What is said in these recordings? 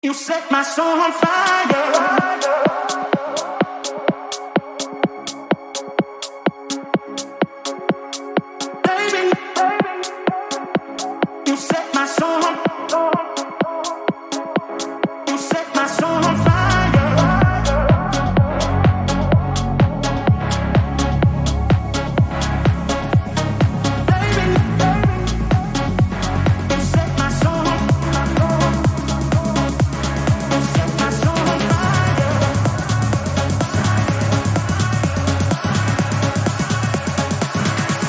You set my soul on fire. Baby, you set my soul on you set my soul on fire. Baby, you set my soul on you set my soul on fire.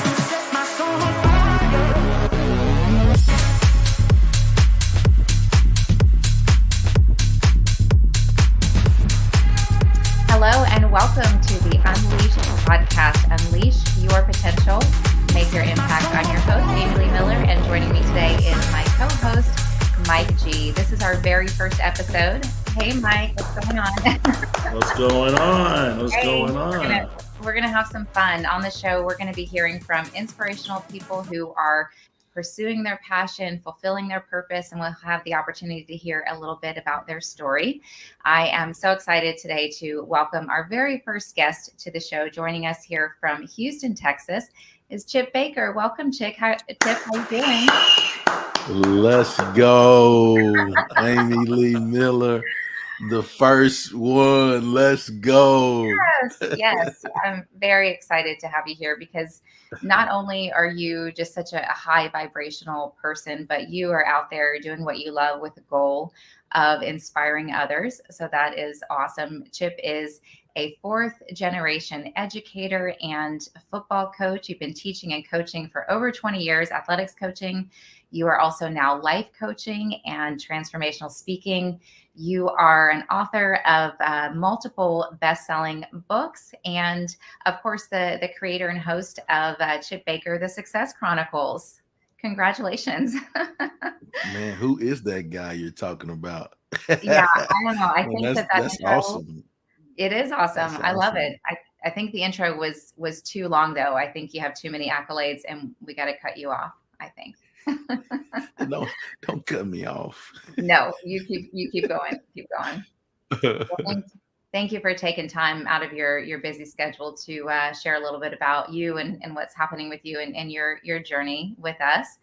You set my soul on fire. Hello and welcome to the Unleashed podcast. Unleash your potential, make your impact. I'm your host, Amy Lee Miller, and joining me today is my co-host, Mike G. This is our very first episode. Hey, Mike, what's going on? What's going on? What's Hey, going we're on? gonna have some fun on the show. We're going to be hearing from inspirational people who are pursuing their passion, fulfilling their purpose, and we'll have the opportunity to hear a little bit about their story. I am so excited today to welcome our very first guest to the show. Joining us here from Houston, Texas, is Chip Baker. Welcome, Chip. How you doing? Let's go, Amy Lee Miller, the first one. Let's go. Yes. I'm very excited to have you here because not only are you just such a high vibrational person, but you are out there doing what you love with the goal of inspiring others. So that is awesome. Chip is a fourth generation educator and football coach. You've been teaching and coaching for over 20 years, athletics coaching. You are also now life coaching and transformational speaking. You are an author of multiple best-selling books, and of course, the creator and host of Chip Baker, the Success Chronicles. Congratulations! Man, who is that guy you're talking about? Yeah, I don't know. I Man, think that that's intro, awesome. it is awesome. That's I love awesome. it. I think the intro was too long, though. I think you have too many accolades, and we got to cut you off, I think. Don't cut me off. No, you keep going. Keep going. Well, thank you for taking time out of your busy schedule to share a little bit about you and what's happening with you and your journey with us.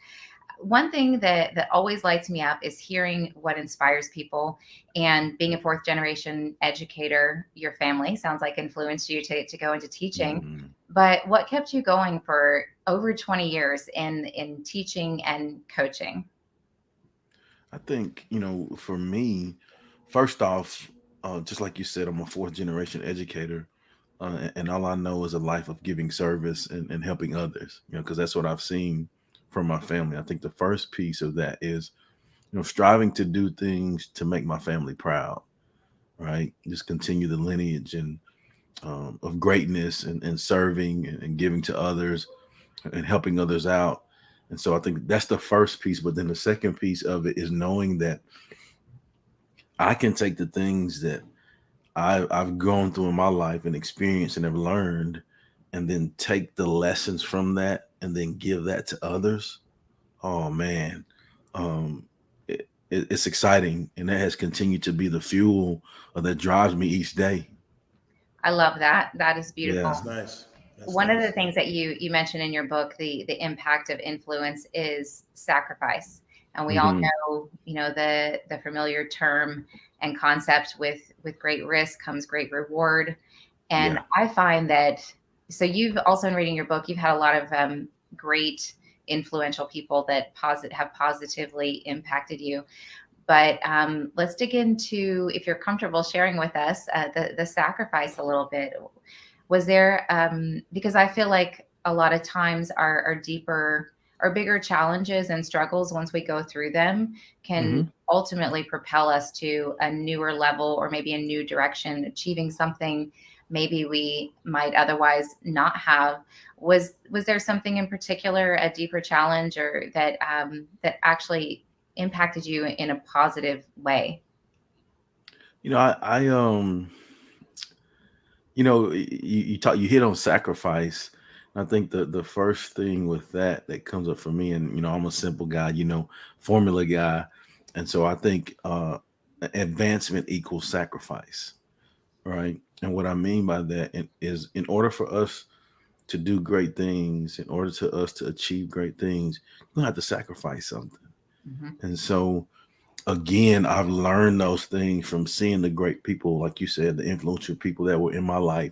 One thing that always lights me up is hearing what inspires people, and being a fourth generation educator. Your family sounds like influenced you to go into teaching. Mhm. But what kept you going for over 20 years in teaching and coaching? I think, for me, first off, just like you said, I'm a fourth generation educator. And all I know is a life of giving service and helping others, because that's what I've seen from my family. I think the first piece of that is, striving to do things to make my family proud, right? Just continue the lineage and of greatness and serving and giving to others and helping others out. And so I think that's the first piece. But then the second piece of it is knowing that I can take the things that I've gone through in my life and experienced and have learned, and then take the lessons from that and then give that to others. Oh man, it's exciting, and that has continued to be the fuel that drives me each day. I love that. That is beautiful. Yeah. That's nice. That's One of nice. the things that you mentioned in your book, the impact of influence is sacrifice. And we all Mhm. know, the familiar term and concept with great risk comes great reward. And Yeah. I find that, so you've also, in reading your book, you've had a lot of great influential people that have positively impacted you. But let's dig into, if you're comfortable sharing with us, the sacrifice a little bit. Was there, because I feel like a lot of times our deeper or bigger challenges and struggles, once we go through them, can Mhm. ultimately propel us to a newer level or maybe a new direction, achieving something maybe we might otherwise not have. Was there something in particular, a deeper challenge, or that actually impacted you in a positive way? I you hit on sacrifice. I think the first thing with that comes up for me, and I'm a simple guy, formula guy, and so I think advancement equals sacrifice, right? And what I mean by that is, in order for us to do great things, in order to us to achieve great things, you're gonna have to sacrifice something. Hmm. And so, again, I've learned those things from seeing the great people, like you said, the influential people that were in my life,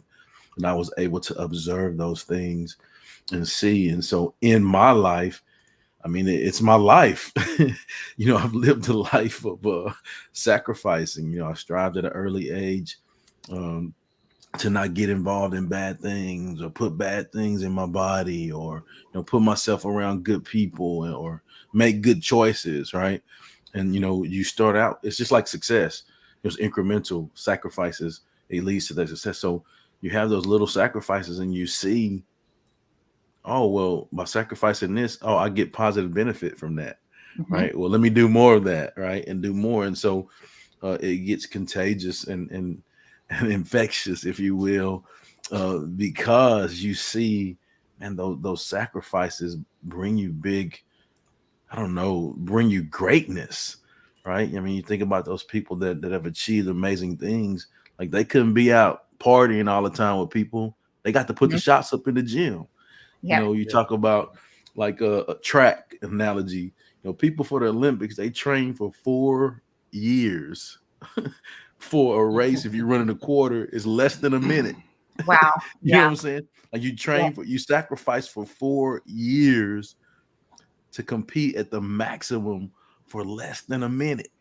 and I was able to observe those things and see. And so, in my life, I mean, it's my life. I've lived a life of sacrificing. I strived at an early age um, to not get involved in bad things or put bad things in my body, or put myself around good people, or make good choices, right? And you start out, it's just like success. There's incremental sacrifices, it leads to that success. So you have those little sacrifices and you see, oh, well, by sacrificing this, oh, I get positive benefit from that, Hmm. right? Well, let me do more of that, right? And do more. And so it gets contagious and and infectious, if you will, because you see, and those sacrifices bring you big, I don't know, bring you greatness, right? I mean, you think about those people that have achieved amazing things, like they couldn't be out partying all the time with people. They got to put the Hmm. shots up in the gym. Yep. You Yeah. talk about like a track analogy. People for the Olympics, they train for 4 years for a race. If you're running a quarter, it's less than a minute. Wow. You know what Yeah. I'm saying? Like Yeah. you sacrifice for 4 years to compete at the maximum for less than a minute,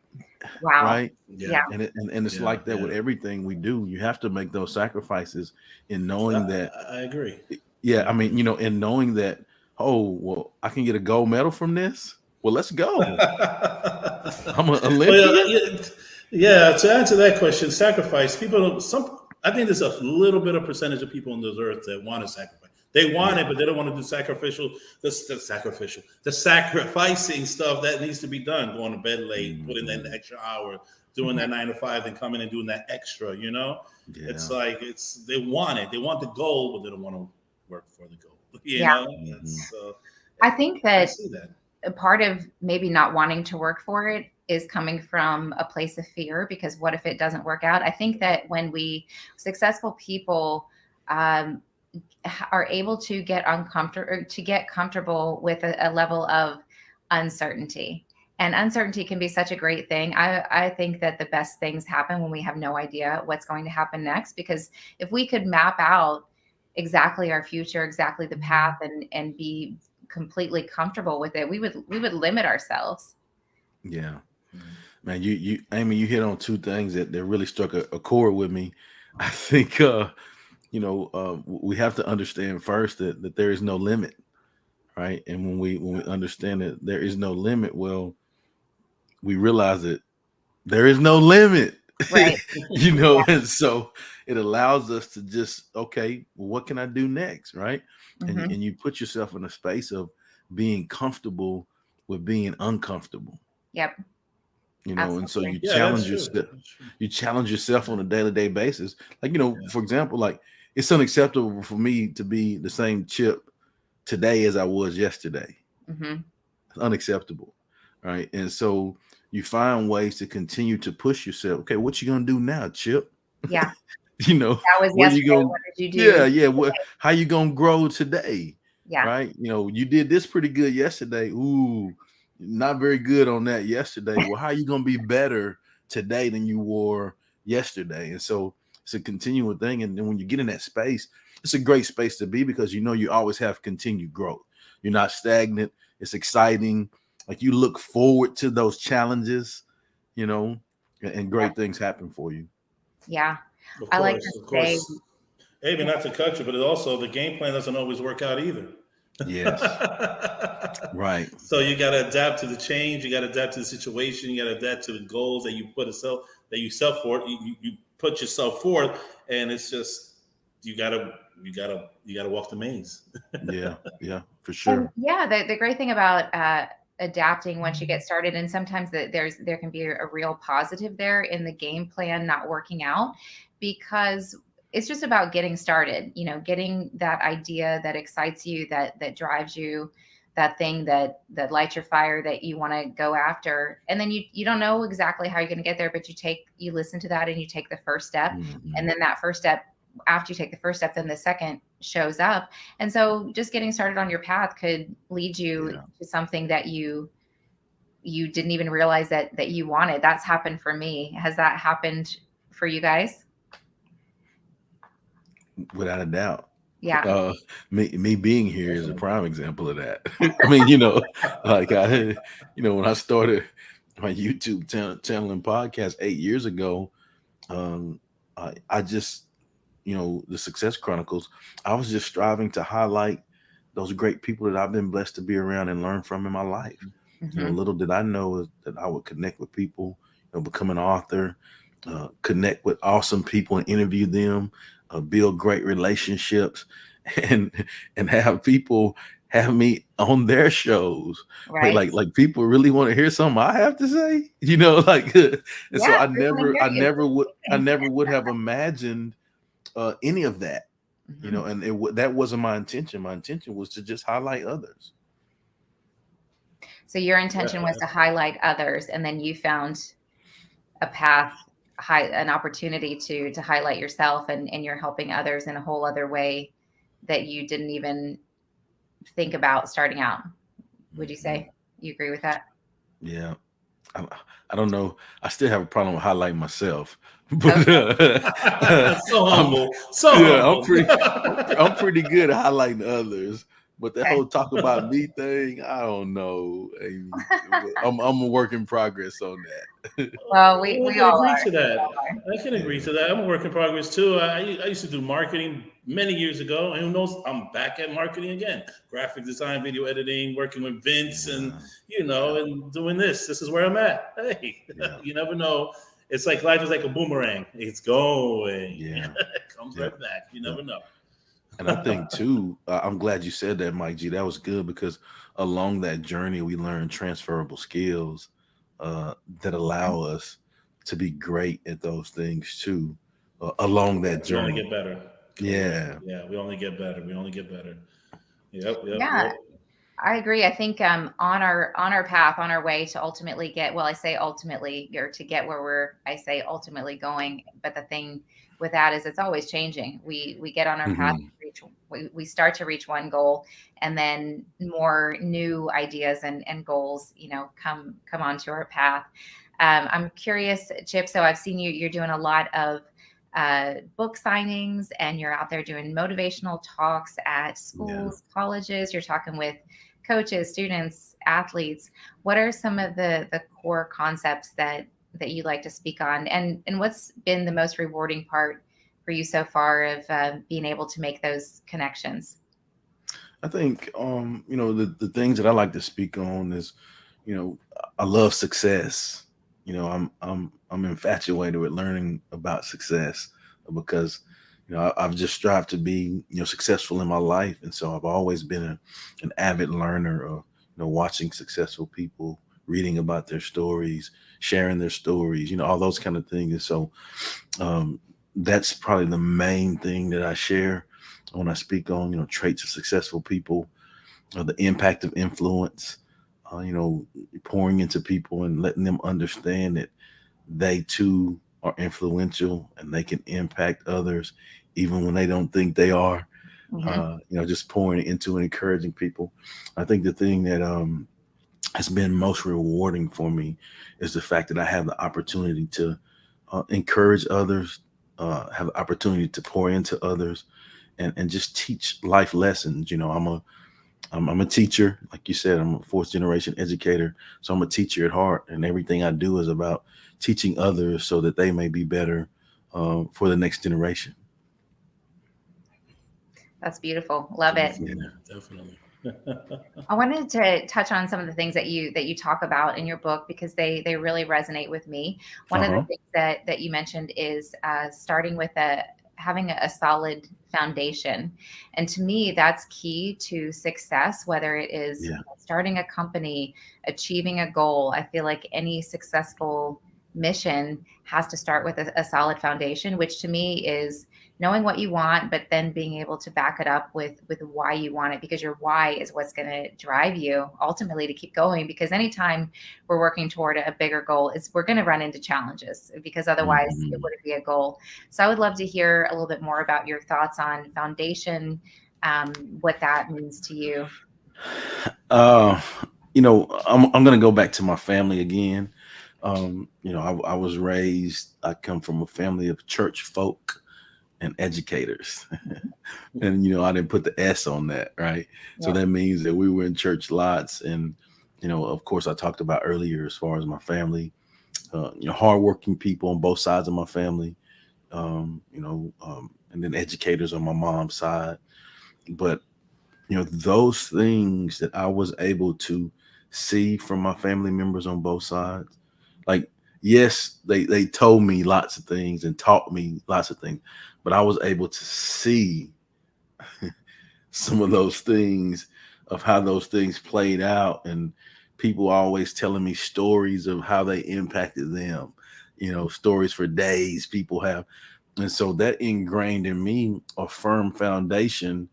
Wow. right? Yeah. Yeah. And it's Yeah. like that with Yeah. everything we do. You have to make those sacrifices in knowing that, I agree. yeah, I I mean, agree. in knowing that, oh, well, I can get a gold medal from this. Well, let's go. I'm an Well, Olympian. yeah. To answer that question, sacrifice. People don't. I think there's a little bit of percentage of people on this earth that want to sacrifice. They want it, Yeah. but they don't want to do the sacrificing stuff that needs to be done. Going to bed late, putting in the Mhm. extra hour, doing Hmm. that 9 to 5, then coming and doing that extra. It's Yeah. like they want it. They want the goal, but they don't want to work for the goal. Yeah. Mhm. It's I think I that see that. a part of maybe not wanting to work for it is coming from a place of fear, because what if it doesn't work out? I think that when successful people um, are able to get uncomfortable, or to get comfortable with a level of uncertainty. And uncertainty can be such a great thing. I think that the best things happen when we have no idea what's going to happen next, because if we could map out exactly our future, exactly the path, and be completely comfortable with it, we would limit ourselves. Yeah. Mhm. Man, you Amy, you hit on two things that really struck a chord with me. I think we have to understand first that there is no limit, right? And when we understand that there is no limit, well, we realize that there is no limit. Right. And so it allows us to just, okay, well, what can I do next, right? and Hmm. and you put yourself in a space of being comfortable with being uncomfortable, Yep. and so Absolutely. you Yeah, that's challenge true. yourself. That's true. You challenge yourself on a daily basis, like, Yeah. for example, like, it's unacceptable for me to be the same Chip today as I was yesterday. Hmm. It's unacceptable, right? And so you find ways to continue to push yourself. Okay, what you gonna do now, Chip? Yeah. you know That was what are you yesterday. gonna What did you Yeah, do? yeah, what how you gonna grow today, Yeah. right? You did this pretty good yesterday. Ooh, not very good on that yesterday. Well, how you gonna be better today than you were yesterday? And so it's a continual thing. And then when you get in that space, it's a great space to be, because you always have continued growth. You're not stagnant. It's exciting. Like, you look forward to those challenges, you know and Yeah. great things happen for you. Yeah. Of I like to course, of say, course. Maybe not to cut you, but it also the game plan doesn't always work out either. Yes. Right. So you got to adapt to the change. You got to adapt to the situation. You got to adapt to the goals that you set forth. You put yourself forth, and it's just you gotta walk the maze. Yeah. Yeah. For and sure. yeah, the great thing about adapting once you get started, and sometimes there can be a real positive there in the game plan not working out, because it's just about getting started, getting that idea that excites you, that drives you, that thing that lights your fire that you want to go after. And then you don't know exactly how you're going to get there, but you listen to that and you take the first step. Mhm. And then that first step, after you take the first step, then the second shows up. And so just getting started on your path could lead you Yeah. to something that you didn't even realize that you wanted. That's happened for me. Has that happened for you guys? Without a doubt. Yeah. Me being here is a Definitely. prime example of that. I mean, you know, like when I started my YouTube channel and podcast 8 years ago, um, I just, the Success Chronicles, I was just striving to highlight those great people that I've been blessed to be around and learn from in my life. Mhm. Little did I know is that I would connect with people, become an author, connect with awesome people and interview them, build great relationships, and have people have me on their shows. Right. Like people really want to hear something I have to say, like, and so Yeah, we wanna hear you. I never would have imagined any of that, Mhm. and that wasn't my intention. My intention was to just highlight others. So your intention was to highlight others, and then you found a path, an opportunity to highlight yourself, and you're helping others in a whole other way that you didn't even think about starting out. Would you say you agree with that? Yeah. I, I don't know. I still have a problem with highlighting myself, but Okay. So I'm humble. So yeah, humble. I'm pretty good at highlighting others. But that Okay. whole talk about me thing, I don't know, Amy. I'm a work in progress on that. Well, Well, I we can all agree are. to We that. all are. I can agree Yeah. to that. I'm a work in progress too. I used to do marketing many years ago, and who knows? I'm back at marketing again. Graphic design, video editing, working with Vince, and Yeah. and doing this. This is where I'm at. Hey, Yeah. you never know. It's like life is like a boomerang. It's going. Yeah. It comes Yeah. right back. You Yeah. never know. And I think too, I'm glad you said that, Mike G. That was good because along that journey, we learn transferable skills that allow us to be great at those things too, along that We only journey. get better. Correct. Yeah. Yeah, we only get better. We only get better. Yep, yep, Yeah, yep. I agree. I think on our path, on our way to ultimately get, well, I say ultimately, or to get where I say ultimately going. But the thing with that is it's always changing. We get on our path, Mhm. we start to reach one goal, and then more new ideas and goals, come onto our path. I'm curious, Chip. So I've seen you're doing a lot of book signings, and you're out there doing motivational talks at Yeah. schools, colleges. You're talking with coaches, students, athletes. What are some of the core concepts that you like to speak on, and what's been the most rewarding part for you so far of being able to make those connections? I think the things that I like to speak on is, I love success. I'm infatuated with learning about success because I've just strived to be successful in my life, and so I've always been an avid learner of watching successful people, reading about their stories, sharing their stories, all those kind of things. And so um, that's probably the main thing that I share when I speak on traits of successful people, the impact of influence, pouring into people and letting them understand that they too are influential and they can impact others even when they don't think they are. Mm-hmm. Just pouring into and encouraging people. I think the thing that has been most rewarding for me is the fact that I have the opportunity to encourage others, have the opportunity to pour into others, and just teach life lessons. I'm a teacher, like you said. I'm a fourth generation educator, so I'm a teacher at heart, and everything I do is about teaching others so that they may be better for the next generation. That's beautiful. Love it. Definitely, definitely. I wanted to touch on some of the things that you talk about in your book because they really resonate with me. One Uh of the huh. things that you mentioned is starting with having a solid foundation, and to me that's key to success. Whether it is Yeah. starting a company, achieving a goal, I feel like any successful mission has to start with a solid foundation, which to me is knowing what you want, but then being able to back it up with why you want it, because your why is what's going to drive you ultimately to keep going. Because anytime we're working toward a bigger goal, we're going to run into challenges, because otherwise it Mhm. wouldn't be a goal. So I would love to hear a little bit more about your thoughts on foundation, what that means to you. Uh, I'm gonna go back to my family again. I was raised. I come from a family of church folk and educators, and I didn't put the S on that, right? So Yeah. that means that we were in church lots, and of course, I talked about earlier as far as my family. Hardworking people on both sides of my family. And then educators on my mom's side, but those things that I was able to see from my family members on both sides, like, yes, they told me lots of things and taught me lots of things, but I was able to see some of those things, of how those things played out, and people always telling me stories of how they impacted them, stories for days people have. And so that ingrained in me a firm foundation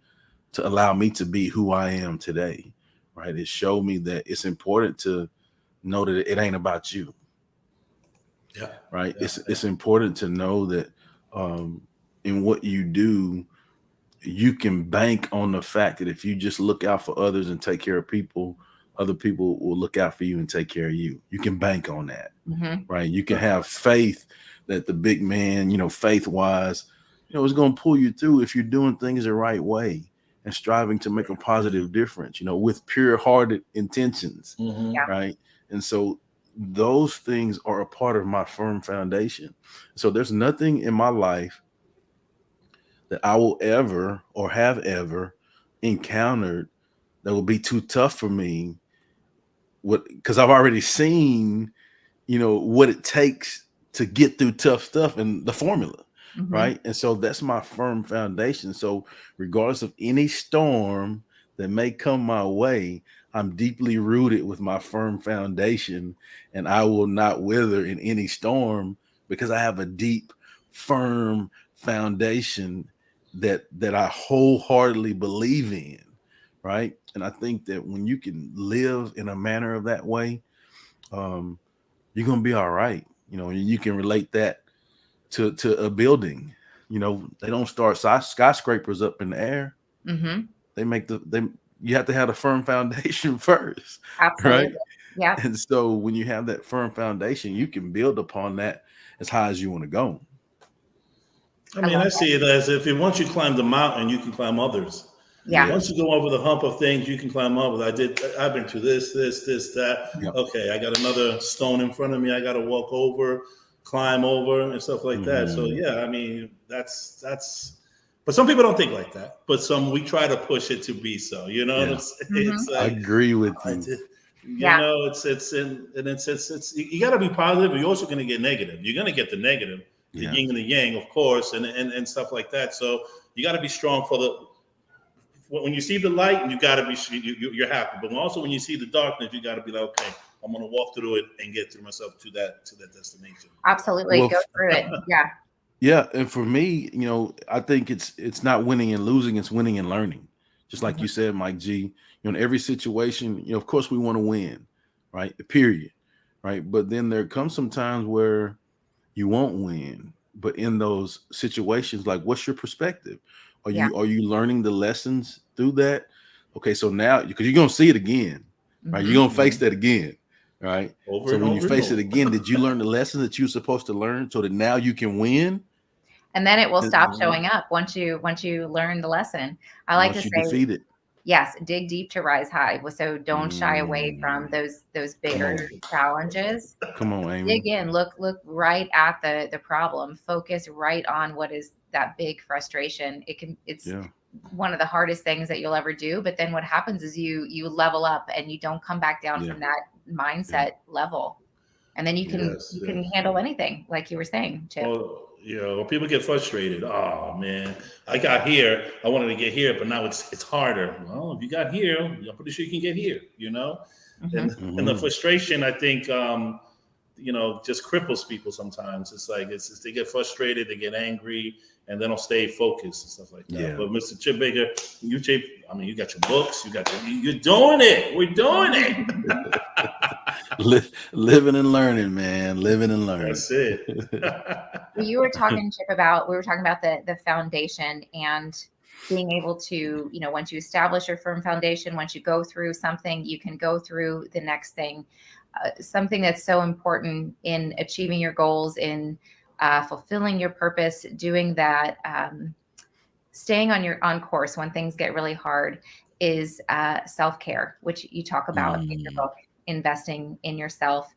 to allow me to be who I am today, right? It showed me that it's important to know that it ain't about you, Yeah. right? Yeah. It's important to know that in what you do, you can bank on the fact that if you just look out for others and take care of people, other people will look out for you and take care of you. You can bank on that, Mm-hmm. right? You can have faith that the big man, faith wise, is going to pull you through if you're doing things the right way and striving to make a positive difference, with pure hearted intentions, Mm-hmm. Yeah. right? And so those things are a part of my firm foundation. So there's nothing in my life that I will ever or have ever encountered that will be too tough for me. Because I've already seen what it takes to get through tough stuff and the formula, Mm-hmm. right? And so that's my firm foundation. So regardless of any storm that may come my way, I'm deeply rooted with my firm foundation, and I will not wither in any storm because I have a deep, firm foundation that I wholeheartedly believe in, right? And I think that when you can live in a manner of that way, um, you're gonna be all right. And you can relate that to a building. They don't start skyscrapers up in the air. Mm-hmm. They make they You have to have a firm foundation first, right? Absolutely. Yeah. And so when you have that firm foundation, you can build upon that as high as you want to go. I I mean, love I that. see it as if once you climb the mountain, you can climb others. Yeah. Once Yes. you go over the hump of things, you can climb others. I've been through this, that. Yep. Okay, I got another stone in front of me. I got to walk over, climb over, and stuff like that. So Mhm. yeah, I mean, that's. But some people don't think like that. But we try to push it to be so. You know what I'm Yeah, saying? Mm-hmm. It's I like agree with I you. did. You Yeah. know, it's you got to be positive, but you're also going to get negative. You're going to get the negative, the Yeah. yin and the yang, of course, and stuff like that. So you got to be strong for the when you see the light, you got to be you're happy. But also when you see the darkness, you got to be like, okay, I'm going to walk through it and get through myself to that destination. Absolutely. Well, Go through it. Yeah. yeah, and for me, I think it's not winning and losing, it's winning and learning. Just like Mm-hmm. you said, Mike G, in every situation, of course we want to win, right? Period. Right. But then there comes some times where you won't win. But in those situations, like, what's your perspective? Are Yeah. you learning the lessons through that? Okay, so now, because you're gonna see it again, right? You're Mm-hmm. gonna face Mhm. that again, right? Over So and when you over and face it over. again, did you learn the lesson that you're supposed to learn so that now you can win? And then it will And stop showing up once you learn the lesson. I like to once you say, defeat it, yes, dig deep to rise high. So don't shy away from mm, those come bigger on, challenges. come on, Dig Amy. in, look right at the problem. Focus right on what is that big frustration. It's Yeah, one of the hardest things that you'll ever do. But then what happens is you level up and you don't come back down yeah, from that yeah, mindset level. And then you yeah, can Yes, you can yes. handle anything, like you were saying, Chip. Well, when people get frustrated, oh man, I got here. I wanted to get here, but now it's harder. Well, if you got here, I'm pretty sure you can get here. Hmm. And the hmm frustration, I think, just cripples people sometimes. It's like it's they get frustrated, they get angry, and they don't stay focused and stuff like that. Yeah. But Mr. Chip Baker, you got your books, you're doing it. We're doing it. Living and learning, man. Living and learning. That's it. Well, we were talking about the foundation and being able to, once you establish your firm foundation, once you go through something, you can go through the next thing. Something that's so important in achieving your goals, in fulfilling your purpose, doing that, staying on course when things get really hard, is self-care, which you talk about in your book, investing in yourself.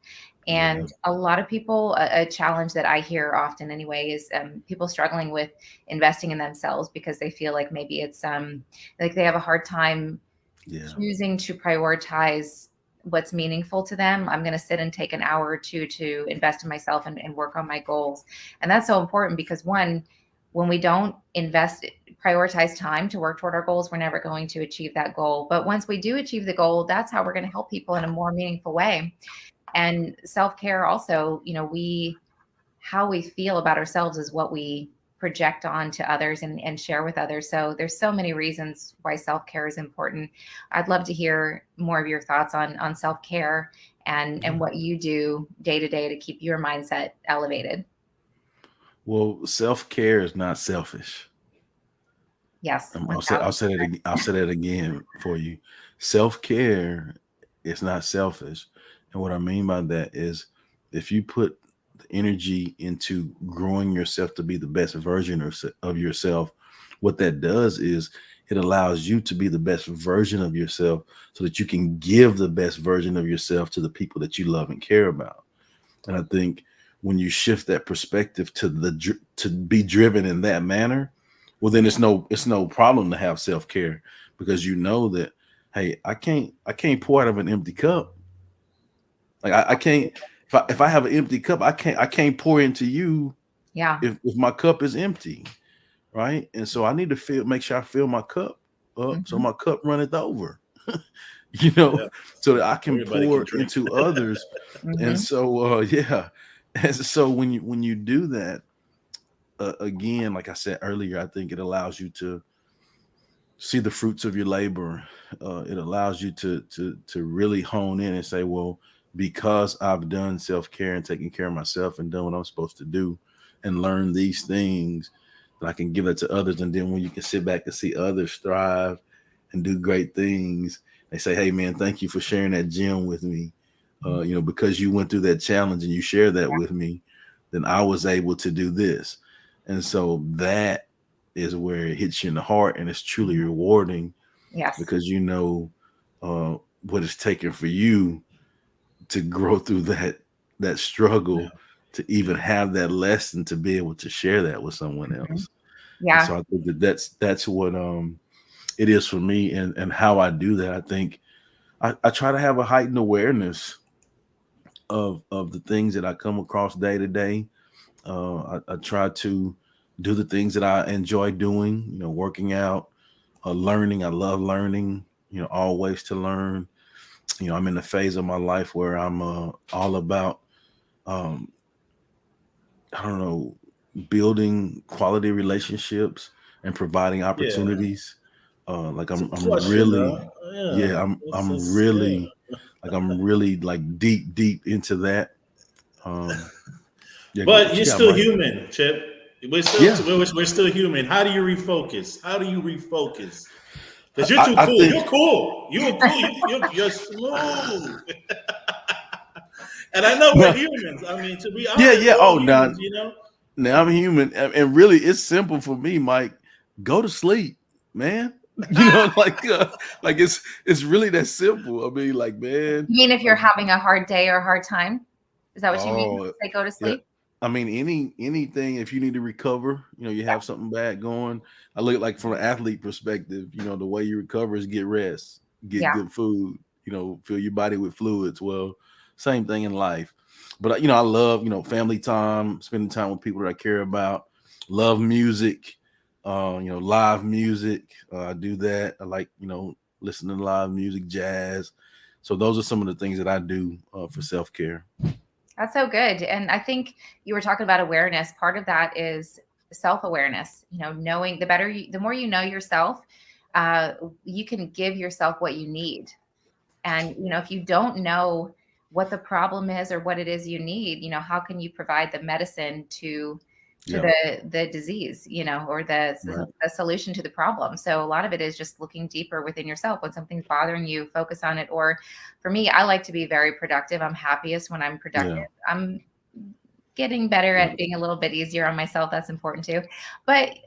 And a lot of people, a challenge that I hear often anyway, is people struggling with investing in themselves because they feel like maybe it's like they have a hard time choosing to prioritize what's meaningful to them. I'm going to sit and take an hour or two to invest in myself and work on my goals. And that's so important because when we don't prioritize time to work toward our goals, we're never going to achieve that goal. But once we do achieve the goal, that's how we're going to help people in a more meaningful way. And self-care also, how we feel about ourselves is what we project on to others and share with others. So there's so many reasons why self-care is important. I'd love to hear more of your thoughts on self-care and what you do day to day to keep your mindset elevated. Well, self-care is not selfish. Yes. I'll say that again for you. Self-care is not selfish. And what I mean by that is if you put the energy into growing yourself to be the best version of yourself, what that does is it allows you to be the best version of yourself so that you can give the best version of yourself to the people that you love and care about. And I think when you shift that perspective to be driven in that manner, well, then it's no problem to have self-care because you know that, hey, I can't pour out of an empty cup. Like I can't, if I have an empty cup, I can't pour into you. Yeah. If my cup is empty, right? And so I need to make sure I fill my cup up so my cup runneth over, so that I can pour into others. And so, and so when you do that, again, like I said earlier, I think it allows you to see the fruits of your labor. It allows you to really hone in and say, well, because I've done self-care and taken care of myself and done what I'm supposed to do and learn these things, that I can give it to others. And then when you can sit back and see others thrive and do great things, they say, hey man, thank you for sharing that gem with me. Because you went through that challenge and you shared that with me, then I was able to do this. And so that is where it hits you in the heart and it's truly rewarding. Yes. Because what it's taken for you to grow through that struggle to even have that lesson to be able to share that with someone else. Yeah. And so I think that's what it is for me and how I do that. I think I try to have a heightened awareness of the things that I come across day to day. I try to do the things that I enjoy doing, working out, learning. I love learning, always to learn. I'm in a phase of my life where I'm all about, building quality relationships and providing opportunities. I'm really like deep into that. But you're still human, Chip. We're still human. How do you refocus? Because you're too cool. You're cool. You're smooth. And I know we're humans. I mean, to be honest, Now I'm human, and really, it's simple for me, Mike. Go to sleep, man. It's really that simple. I mean, like, man. You mean if you're having a hard day or a hard time? Is that what you mean? Say go to sleep? Yeah. I mean, anything, if you need to recover, you have something bad going. I look like from an athlete perspective, the way you recover is get rest, get good food, fill your body with fluids. Well, same thing in life. But, I love, family time, spending time with people that I care about, love music, live music. I do that. I like, listening to live music, jazz. So those are some of the things that I do for self-care. That's so good. And I think you were talking about awareness. Part of that is self-awareness, knowing the more you know yourself, uh, you can give yourself what you need. And, if you don't know what the problem is or what it is you need, how can you provide the medicine to Yeah. the disease, or Right. the solution to the problem? So a lot of it is just looking deeper within yourself. When something's bothering you, focus on it. Or for me, I like to be very productive. I'm happiest when I'm productive. Yeah. I'm getting better Yeah. at being a little bit easier on myself. That's important too. But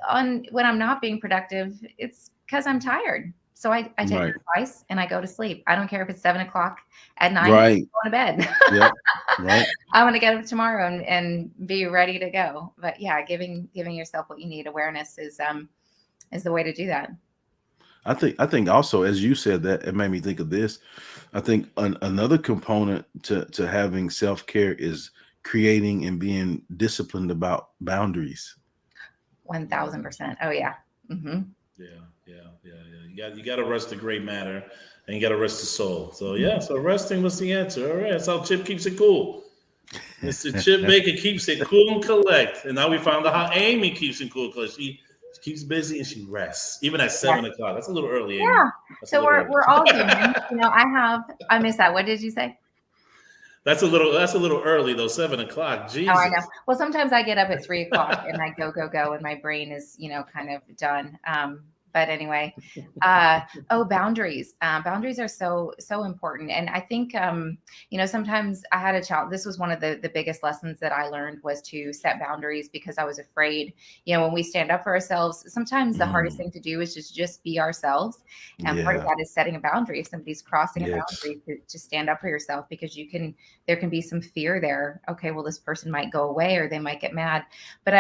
when I'm not being productive, it's because I'm tired. So I take Right. my advice and I go to sleep. I don't care if it's 7 o'clock at night, Right. I'm going to bed. Yep. Right. I'm going to get up tomorrow and be ready to go. But yeah, giving yourself what you need. Awareness is the way to do that. I think also, as you said that, it made me think of this. I think another component to having self-care is creating and being disciplined about boundaries. 1,000%. Oh yeah. Hmm. Yeah, yeah, yeah, yeah. You got to rest the gray matter, and you got to rest the soul. So yeah, so resting was the answer. All right, that's how Chip keeps it cool. Mr. Chip Baker keeps it cool and collect. And now we found out how Amy keeps it cool because she keeps busy and she rests even at 7 o'clock. That's a little early, Amy. Yeah. That's a So little we're early. we're all human. I missed that. What did you say? That's a little early though. 7 o'clock. Oh, I know. Jesus. Well, sometimes I get up at 3 o'clock and I go, and my brain is, kind of done. But anyway, boundaries. Boundaries are so important. And I think, sometimes I had a child. This was one of the biggest lessons that I learned was to set boundaries because I was afraid, when we stand up for ourselves, sometimes the hardest Mm, thing to do is just be ourselves. And part of yeah. that is setting a boundary. If somebody's crossing a Yes. boundary, to stand up for yourself, because there can be some fear there. Okay, well, this person might go away or they might get mad. But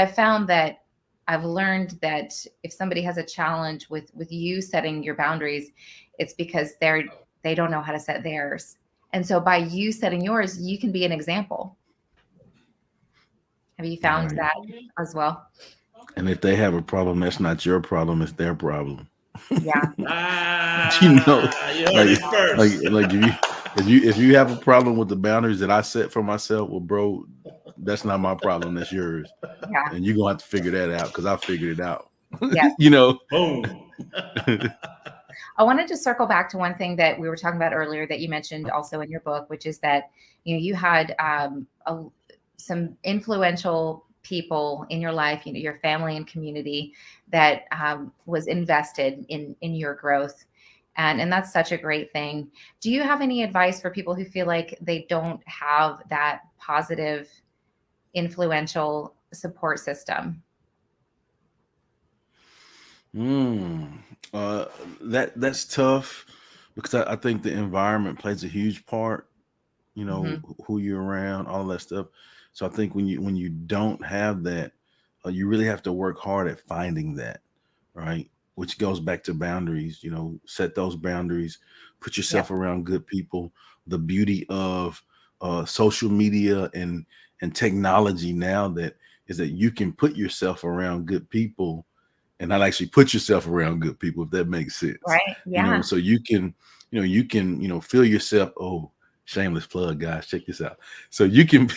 I've learned that if somebody has a challenge with you setting your boundaries, it's because they don't know how to set theirs. And so by you setting yours, you can be an example. Have you found Right. that as well? And if they have a problem, that's not your problem; it's their problem. Yeah. You know, You heard like it first. if you have a problem with the boundaries that I set for myself, well, bro, that's not my problem. That's yours, Yeah. and you're gonna have to figure that out because I figured it out. Yes. you know. Boom. I wanted to circle back to one thing that we were talking about earlier that you mentioned also in your book, which is that you had some influential people in your life, your family and community that was invested in your growth, and that's such a great thing. Do you have any advice for people who feel like they don't have that positive, influential support system? Mm, uh, that's tough because I think the environment plays a huge part. Hmm. Who you're around, all that stuff. So I think when you don't have that, you really have to work hard at finding that, right? Which goes back to boundaries. Set those boundaries, put Yeah. yourself around good people. The beauty of social media and technology now that is that you can put yourself around good people and not actually put yourself around good people, if that makes sense. Right. Yeah. So you can fill yourself. Oh, shameless plug, guys. Check this out. So you can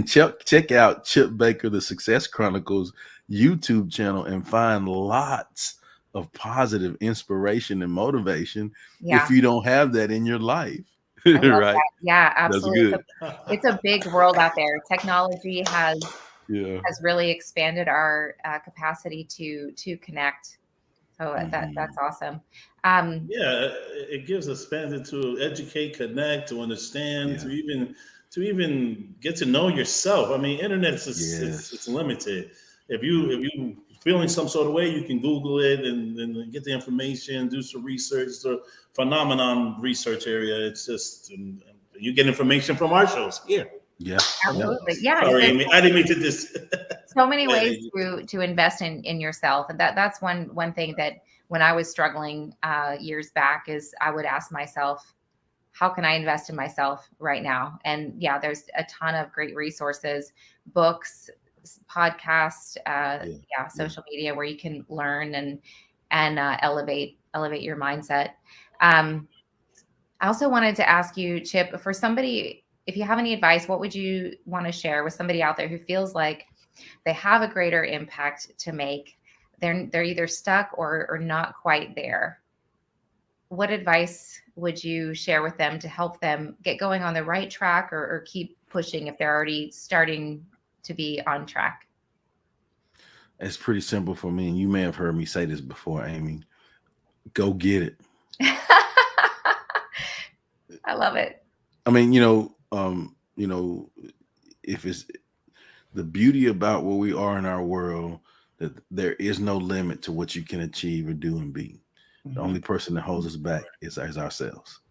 check out Chip Baker, the Success Chronicles YouTube channel, and find lots of positive inspiration and motivation if Yeah. you don't have that in your life. I love Right? that. Yeah, That's absolutely. good. It's a big world out there. Technology Yeah. has really expanded our capacity to connect. So Mhm. that's awesome. Um, Yeah, it gives us standard to educate, connect, to understand, Yeah. to even get to know yourself. I mean, internet is it's Yes. limited. If you feeling some sort of way, you can Google it and get the information, do some research. It's a phenomenon research area. It's just you get information from our shows here. Yeah. Yeah. Absolutely. Yeah. Sorry, There's Amy. I didn't mean to dis. so many Go ahead, ways Amy. to invest in yourself, and that's one thing that when I was struggling years back is I would ask myself, how can I invest in myself right now? And yeah, there's a ton of great resources, books, podcasts, Yeah. yeah, Yeah. social media where you can learn and elevate your mindset. Um, I also wanted to ask you, Chip, for somebody if you have any advice, what would you want to share with somebody out there who feels like they have a greater impact to make? They're either stuck or not quite there. What advice would you share with them to help them get going on the right track or keep pushing if they're already starting to be on track? It's pretty simple for me, and you may have heard me say this before, Amy. Go get it. I love it. I mean, if it's the beauty about where we are in our world, that there is no limit to what you can achieve or do and be. The only person that holds us back is ourselves.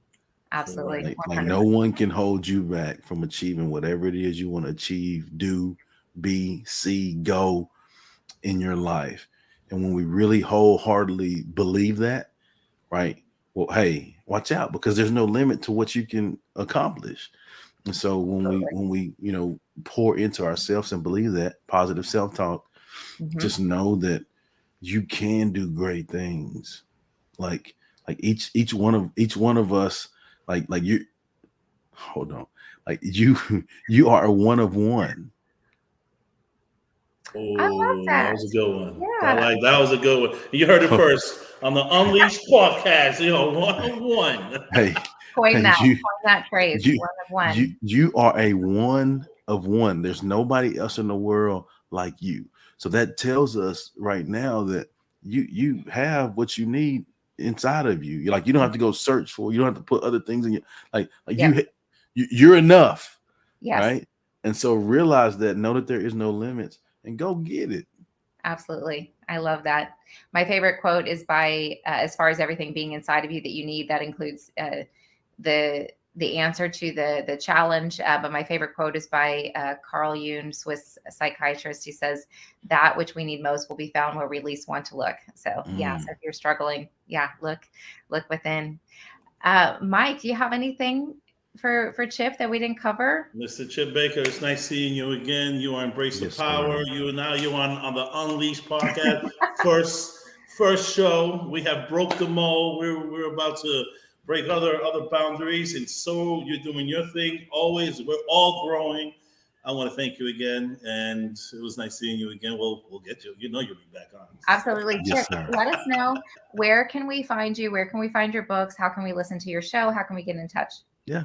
Absolutely. Like no one can hold you back from achieving whatever it is you want to achieve, do, be, see, go in your life. And when we really wholeheartedly believe that, right? Well, hey, watch out, because there's no limit to what you can accomplish. And so when we pour into ourselves and believe that, positive self-talk, just know that you can do great things. Like each one of us, like you, hold on, like you are a one of one. Oh, I love that that. was a good one. Yeah. That was a good one. You heard it first on the Unleashed podcast. One of one. Hey, Coin that phrase. One of one. You are a one of one. There's nobody else in the world like you. So that tells us right now that you have what you need inside of you. You don't have to go search for. You don't have to put other things in you. You're enough. Yes. Right. And so realize that, know that there is no limits, and go get it. Absolutely. I love that. My favorite quote is by, as far as everything being inside of you that you need, that includes the answer to the challenge. But my favorite quote is by Carl Jung, Swiss psychiatrist. He says, that which we need most will be found where we least want to look. So so if you're struggling, look within. Mike, do you have anything for Chip that we didn't cover? Mr. Chip Baker, it's nice seeing you again. You are Embrace the Power. You're on the Unleashed podcast. first show. We have broke the mold. We're about to break other boundaries, and so you're doing your thing. Always, we're all growing. I want to thank you again, and it was nice seeing you again. We'll get you. You'll be back on. Absolutely. Yes, Chip, let us know, where can we find you? Where can we find your books? How can we listen to your show? How can we get in touch? Yeah.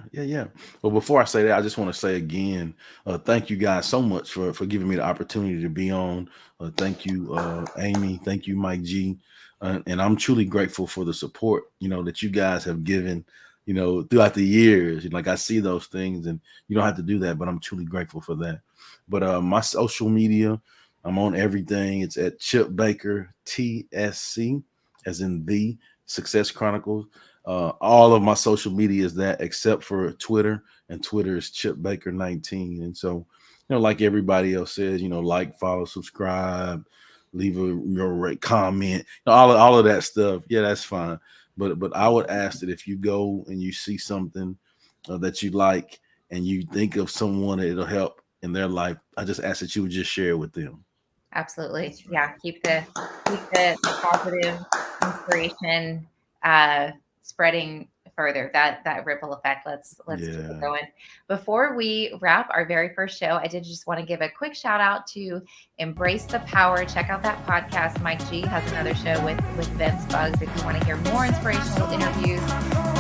Well, before I say that, I just want to say again, thank you guys so much for giving me the opportunity to be on. Thank you, Amy. Thank you, Mike G. And I'm truly grateful for the support, that you guys have given, throughout the years. Like, I see those things, and you don't have to do that, but I'm truly grateful for that. But my social media, I'm on everything. It's at Chip Baker, TSC, as in the Success Chronicles. All of my social media is that, except for Twitter, and Twitter is Chip Baker 19. And so, like everybody else says, like, follow, subscribe, leave your comment, all of that stuff. Yeah, that's fine. But I would ask that if you go and you see something that you like, and you think of someone that it'll help in their life, I just ask that you would just share it with them. Absolutely. Yeah. Keep the positive inspiration spreading further, that ripple effect. Let's keep it going. Before we wrap our very first show, I did just want to give a quick shout out to Embrace the Power. Check out that podcast. Mike G has another show with Vince Bugs. If you want to hear more inspirational interviews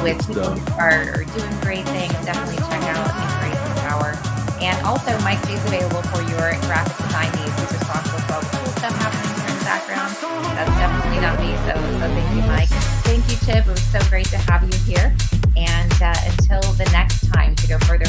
with people who are doing great things, definitely check out Embrace the Power. And also, Mike G is available for your graphic design needs. He's responsible for all the cool stuff happening here in the background. That's definitely not me. So thank you, Mike. Thank you, Chip. It was so great to have you here. And until the next time, to go further